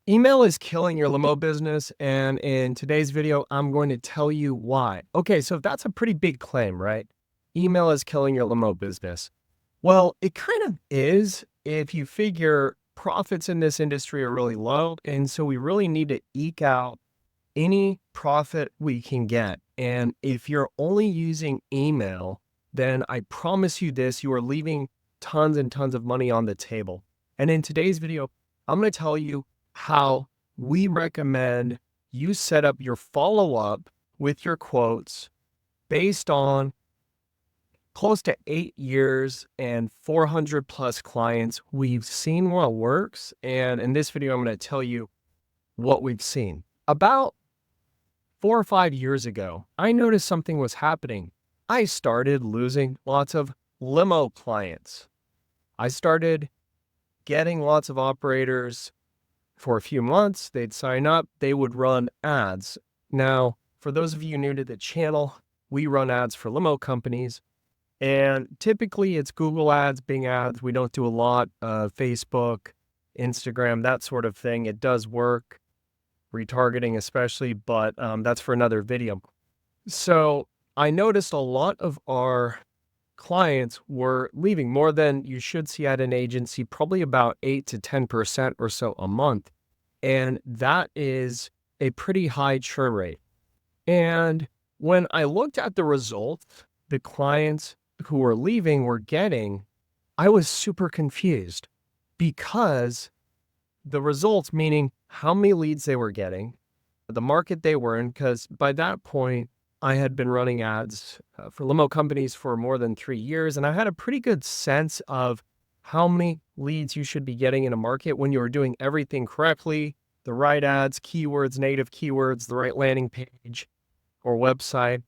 Email is killing your limo business, and in today's video, I'm going to tell you why. Okay, so that's a pretty big claim, right? Email is killing your limo business. Well, it kind of is if you figure profits in this industry are really low, and so we really need to eke out any profit we can get. And if you're only using email, then I promise you this, you are leaving tons and tons of money on the table. And in today's video, I'm going to tell you how we recommend you set up your follow-up with your quotes based on close to 8 years and 400 plus clients. We've seen what works. And in this video, I'm going to tell you what we've seen. About 4 or 5 years ago, I noticed something was happening. I started losing lots of limo clients. I started getting lots of operators for a few months. They'd sign up, they would run ads. Now, for those of you new to the channel, we run ads for limo companies. And typically it's Google ads, Bing ads. We don't do a lot of Facebook, Instagram, that sort of thing. It does work, retargeting especially, but that's for another video. So I noticed a lot of our clients were leaving more than you should see at an agency, probably about 8 to 10% or so a month. And that is a pretty high churn rate. And when I looked at the results, the clients who were leaving were getting, I was super confused because the results, meaning how many leads they were getting, the market they were in, because by that point, I had been running ads for limo companies for more than 3 years, and I had a pretty good sense of how many leads you should be getting in a market when you are doing everything correctly, the right ads, keywords, native keywords, the right landing page or website.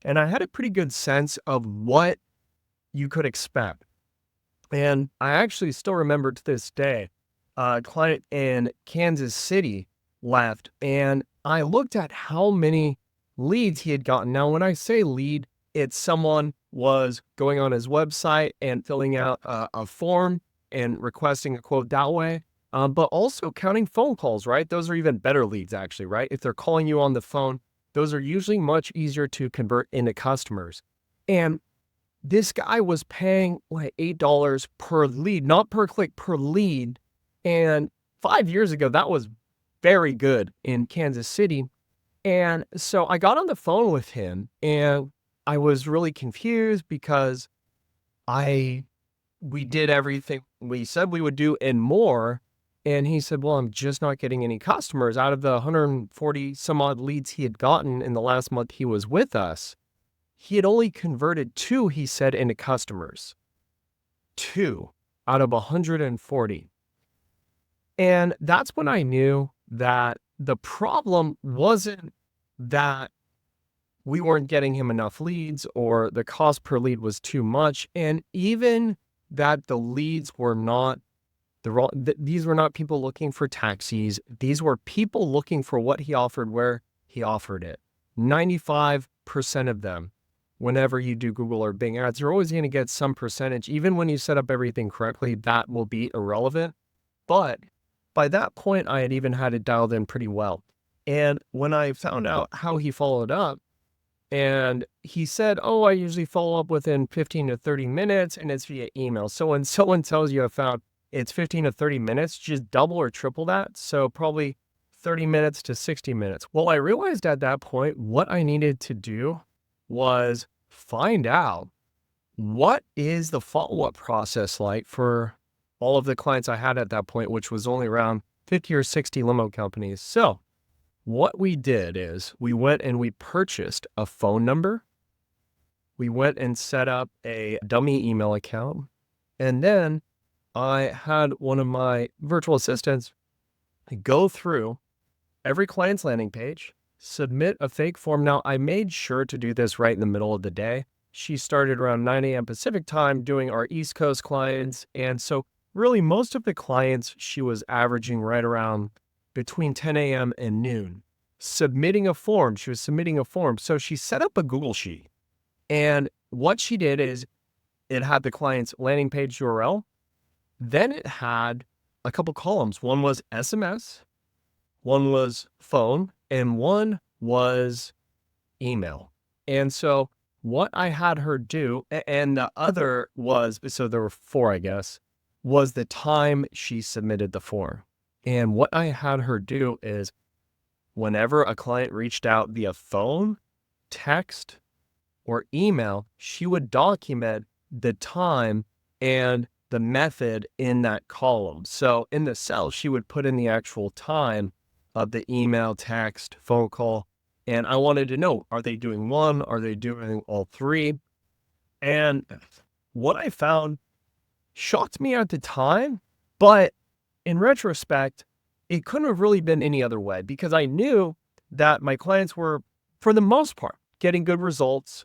And I had a pretty good sense of what you could expect. And I actually still remember to this day, a client in Kansas City left, and I looked at how many leads he had gotten. Now, when I say lead, it's someone was going on his website and filling out a form and requesting a quote that way, but also counting phone calls, right? Those are even better leads, actually, right? If they're calling you on the phone, those are usually much easier to convert into customers. And this guy was paying like $8 per lead, not per click, per lead. And 5 years ago, that was very good in Kansas City. And so I got on the phone with him and I was really confused because we did everything we said we would do and more. And he said, well, I'm just not getting any customers out of the 140 some odd leads he had gotten in the last month he was with us. He had only converted 2, he said, into customers. 2 out of 140. And that's when I knew that the problem wasn't that we weren't getting him enough leads or the cost per lead was too much. And even that the leads were not these were not people looking for taxis. These were people looking for what he offered, where he offered it. 95% of them, whenever you do Google or Bing ads, you're always going to get some percentage. Even when you set up everything correctly, that will be irrelevant. But by that point, I had even had it dialed in pretty well. And when I found out how he followed up, and he said, oh, I usually follow up within 15 to 30 minutes and it's via email. So when someone tells you I found it's 15 to 30 minutes, just double or triple that. So probably 30 minutes to 60 minutes. Well, I realized at that point, what I needed to do was find out what is the follow-up process like for all of the clients I had at that point, which was only around 50 or 60 limo companies. So what we did is we went and we purchased a phone number. We went and set up a dummy email account. And then I had one of my virtual assistants go through every client's landing page, submit a fake form. Now, I made sure to do this right in the middle of the day. She started around 9 a.m. Pacific time doing our East Coast clients. And so really most of the clients, she was averaging right around between 10 a.m. and noon, submitting a form. She was submitting a form. So she set up a Google Sheet. And what she did is it had the client's landing page URL. Then it had a couple columns. One was SMS, one was phone, and one was email. And so what I had her do, and the other was, so there were four, I guess, was the time she submitted the form. And what I had her do is whenever a client reached out via phone, text, or email, she would document the time and the method in that column. So in the cell, she would put in the actual time of the email, text, phone call. And I wanted to know, are they doing one? Are they doing all three? And what I found shocked me at the time, but in retrospect, it couldn't have really been any other way because I knew that my clients were, for the most part, getting good results.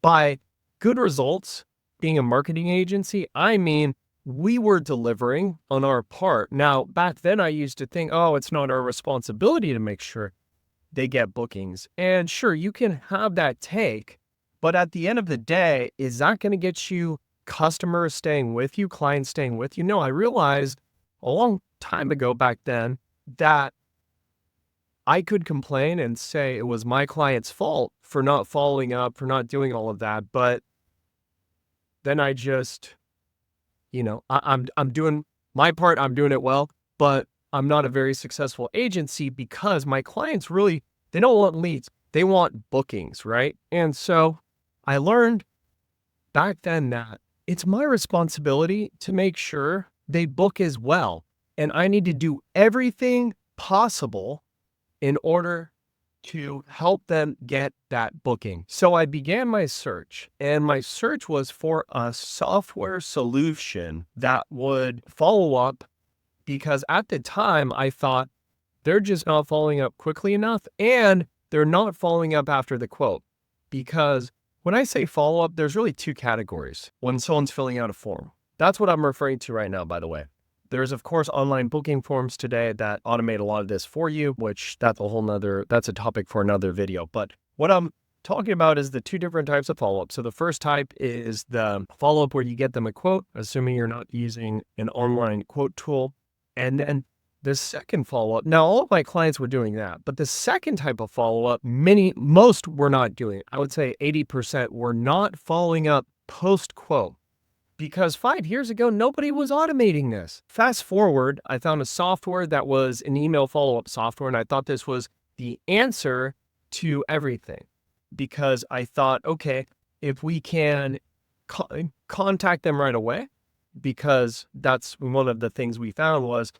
By good results, being a marketing agency, I mean, we were delivering on our part. Now, back then I used to think, oh, it's not our responsibility to make sure they get bookings. And sure, you can have that take, but at the end of the day, is that going to get you customers staying with you, clients staying with you? No, I realized a long time ago back then that I could complain and say it was my client's fault for not following up, for not doing all of that. But then I just, I'm doing my part. I'm doing it well, but I'm not a very successful agency because my clients really, they don't want leads. They want bookings, right? And so I learned back then that it's my responsibility to make sure they book as well. And I need to do everything possible in order to help them get that booking. So I began my search, and my search was for a software solution that would follow up because at the time I thought they're just not following up quickly enough and they're not following up after the quote. Because when I say follow up, there's really two categories when someone's filling out a form. That's what I'm referring to right now, by the way. There's, of course, online booking forms today that automate a lot of this for you, which that's a topic for another video. But what I'm talking about is the two different types of follow-up. So the first type is the follow-up where you get them a quote, assuming you're not using an online quote tool. And then the second follow-up, now all of my clients were doing that, but the second type of follow-up, most were not doing it. I would say 80% were not following up post-quote. Because 5 years ago, nobody was automating this. Fast forward, I found a software that was an email follow-up software, and I thought this was the answer to everything. Because I thought, okay, if we can contact them right away, because that's one of the things we found was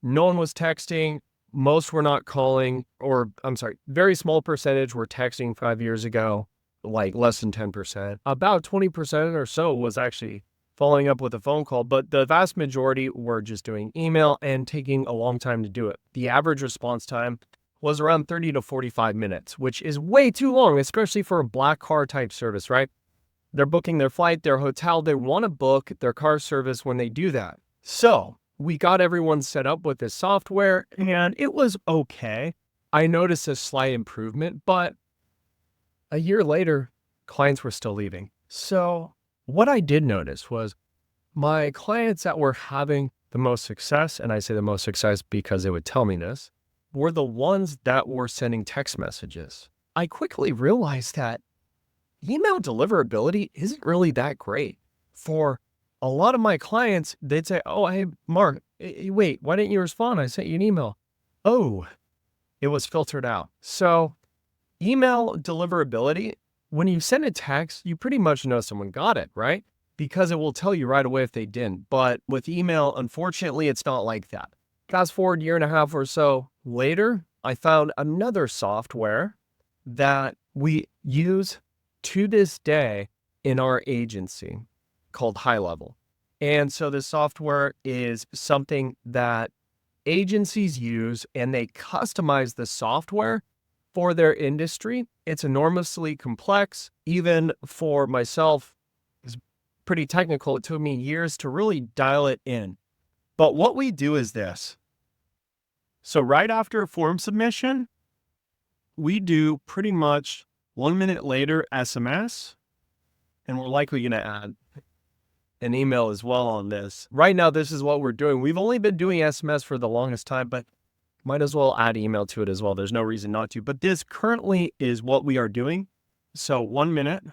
no one was texting, most were not calling, or I'm sorry, very small percentage were texting 5 years ago. Like less than 10%. About 20% or so was actually following up with a phone call, but the vast majority were just doing email and taking a long time to do it. The average response time was around 30 to 45 minutes, which is way too long, especially for a black car type service, right? They're booking their flight, their hotel, they want to book their car service when they do that. So we got everyone set up with this software and it was okay. I noticed a slight improvement, but a year later, clients were still leaving. So what I did notice was my clients that were having the most success, and I say the most success because they would tell me this, were the ones that were sending text messages. I quickly realized that email deliverability isn't really that great. For a lot of my clients, they'd say, oh, hey, Mark, wait, why didn't you respond? I sent you an email. Oh, it was filtered out. So email deliverability, when you send a text, you pretty much know someone got it, right? Because it will tell you right away if they didn't. But with email, unfortunately, it's not like that. Fast forward a year and a half or so later, I found another software that we use to this day in our agency called High Level. And so this software is something that agencies use and they customize the software for their industry. It's enormously complex. Even for myself, it's pretty technical. It took me years to really dial it in. But what we do is this. So right after a form submission, we do pretty much 1 minute later SMS, and we're likely going to add an email as well on this. Right now, this is what we're doing. We've only been doing SMS for the longest time, but Might as well add email to it as well. There's no reason not to, but this currently is what we are doing. So 1 minute.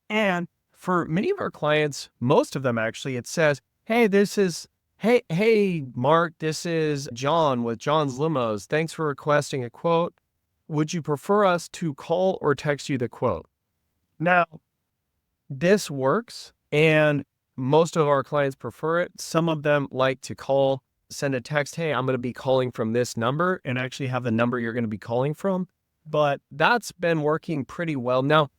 And for many of our clients, most of them actually, it says, hey, Mark, this is John with John's Limos. Thanks for requesting a quote. Would you prefer us to call or text you the quote? Now, this works, and most of our clients prefer it. Some of them like to call, send a text, hey, I'm going to be calling from this number, and actually have the number you're going to be calling from. But that's been working pretty well. Now,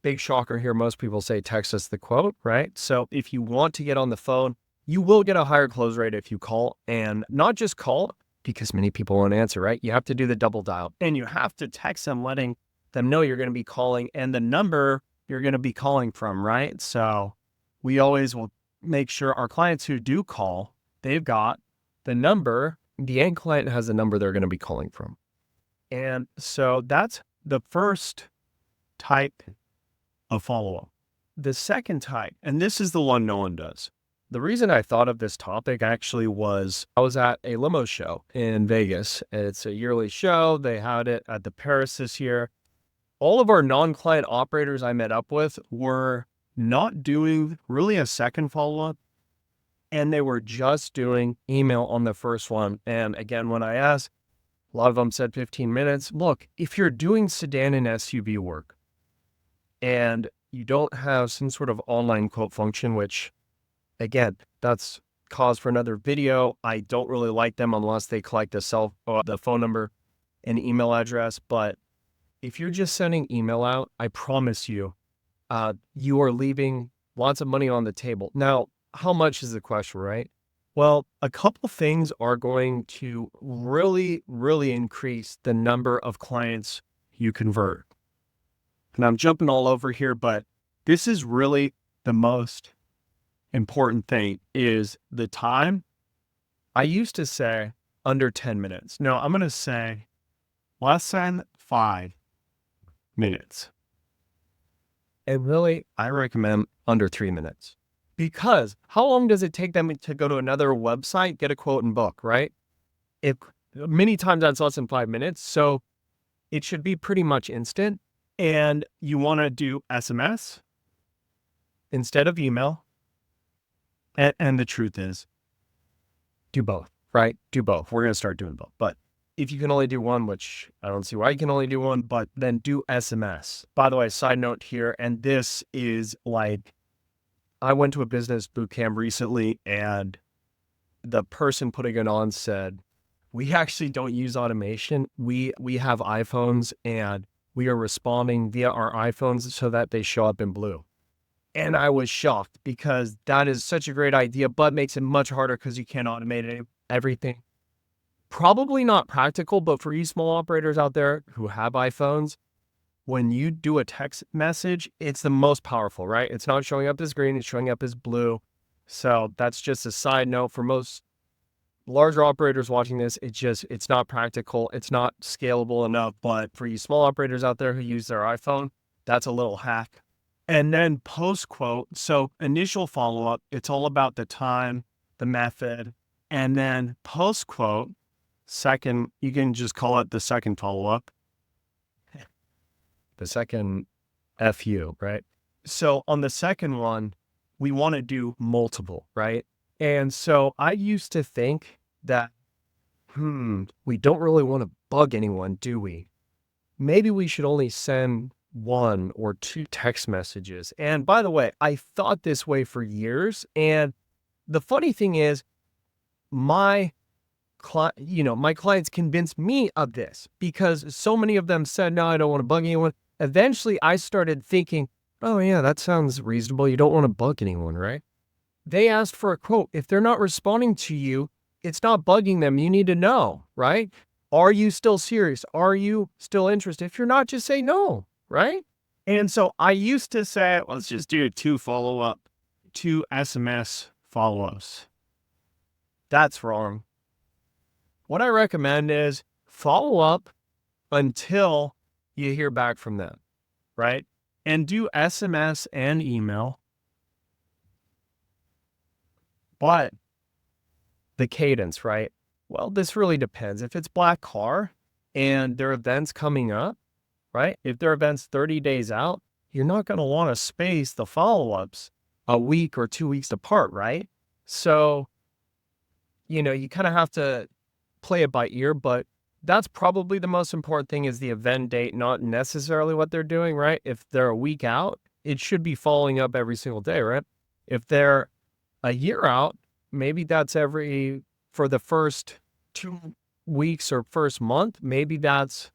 big shocker here, most people say text us the quote, right? So if you want to get on the phone, you will get a higher close rate if you call, and not just call, because many people won't answer, right? You have to do the double dial, and you have to text them, letting them know you're going to be calling and the number you're going to be calling from, right? So we always will make sure our clients who do call, they've got the number, the end client has the number they're going to be calling from. And so that's the first type of follow-up. The second type, and this is the one no one does. The reason I thought of this topic actually was I was at a limo show in Vegas. It's a yearly show. They had it at the Paris this year. All of our non-client operators I met up with were not doing really a second follow-up, and they were just doing email on the first one. And again, when I asked, a lot of them said 15 minutes. Look, if you're doing sedan and SUV work and you don't have some sort of online quote function, which again, that's cause for another video. I don't really like them unless they collect the phone number and email address. But if you're just sending email out, I promise you, you are leaving lots of money on the table. Now, how much is the question, right? Well, a couple things are going to really, really increase the number of clients you convert. And I'm jumping all over here, but this is really the most important thing is the time. I used to say under 10 minutes. No, I'm going to say less than 5 minutes. And really, I recommend under 3 minutes, because how long does it take them to go to another website, get a quote and book, right? Many times that's less than 5 minutes. So it should be pretty much instant. And you want to do SMS instead of email. And the truth is, do both, right? Do both. We're going to start doing both. But if you can only do one, which I don't see why you can only do one, but then do SMS. By the way, side note here, and this is like, I went to a business boot camp recently, and the person putting it on said, we actually don't use automation. We have iPhones, and we are responding via our iPhones so that they show up in blue. And I was shocked, because that is such a great idea, but makes it much harder because you can't automate everything. Probably not practical, but for you small operators out there who have iPhones, when you do a text message, it's the most powerful, right? It's not showing up as green, it's showing up as blue. So that's just a side note for most larger operators watching this. It's not practical. It's not scalable enough. But for you small operators out there who use their iPhone, that's a little hack. And then post quote. So initial follow-up, it's all about the time, the method, and then post quote. Second, you can just call it the second follow-up. The second FU, right? So on the second one, we want to do multiple, right? And so I used to think that, we don't really want to bug anyone, do we? Maybe we should only send 1 or 2 text messages. And by the way, I thought this way for years. And the funny thing is, my clients convinced me of this, because so many of them said, no, I don't want to bug anyone. Eventually, I started thinking, oh yeah, that sounds reasonable. You don't want to bug anyone, right? They asked for a quote. If they're not responding to you, it's not bugging them. You need to know, right? Are you still serious? Are you still interested? If you're not, just say no, right? And so I used to say, let's just do 2 SMS follow-ups. That's wrong. What I recommend is follow up until you hear back from them, right? And do SMS and email. But the cadence, right? Well, this really depends. If it's Black Car and their event's coming up, right? If their event's 30 days out, you're not going to want to space the follow-ups a week or 2 weeks apart, right? So, you kind of have to play it by ear, but that's probably the most important thing is the event date, not necessarily what they're doing, right? If they're a week out, it should be following up every single day, right? If they're a year out, maybe that's for the first 2 weeks or first month, maybe that's,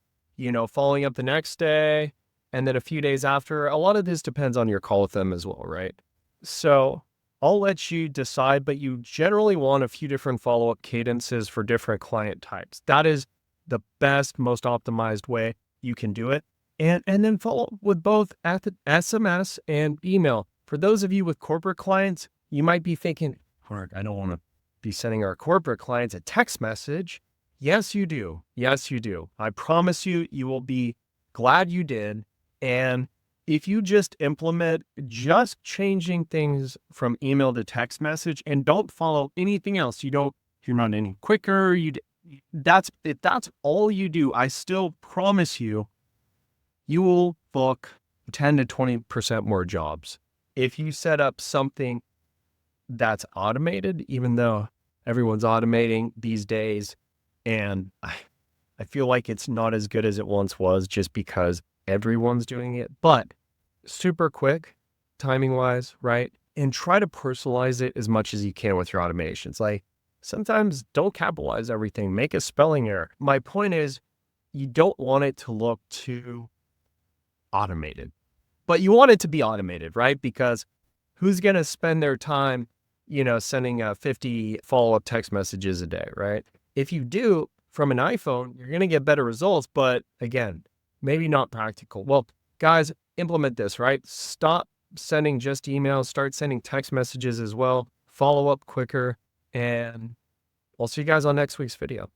following up the next day and then a few days after. A lot of this depends on your call with them as well, right? So I'll let you decide, but you generally want a few different follow-up cadences for different client types. That is the best, most optimized way you can do it. And then follow up with both SMS and email. For those of you with corporate clients, you might be thinking, Mark, I don't want to be sending our corporate clients a text message. Yes, you do. Yes, you do. I promise you, you will be glad you did. And if you just implement just changing things from email to text message and don't follow anything else, you're not any quicker. If that's all you do, I still promise you, you will book 10 to 20% more jobs. If you set up something that's automated, even though everyone's automating these days, and I feel like it's not as good as it once was just because everyone's doing it, but super quick, timing wise, right? And try to personalize it as much as you can with your automations. Like sometimes don't capitalize everything, make a spelling error. My point is you don't want it to look too automated, but you want it to be automated, right? Because who's going to spend their time, sending 50 follow-up text messages a day, right? If you do from an iPhone, you're going to get better results, but again, maybe not practical. Well, guys, implement this, right? Stop sending just emails, start sending text messages as well, follow up quicker, and I'll see you guys on next week's video.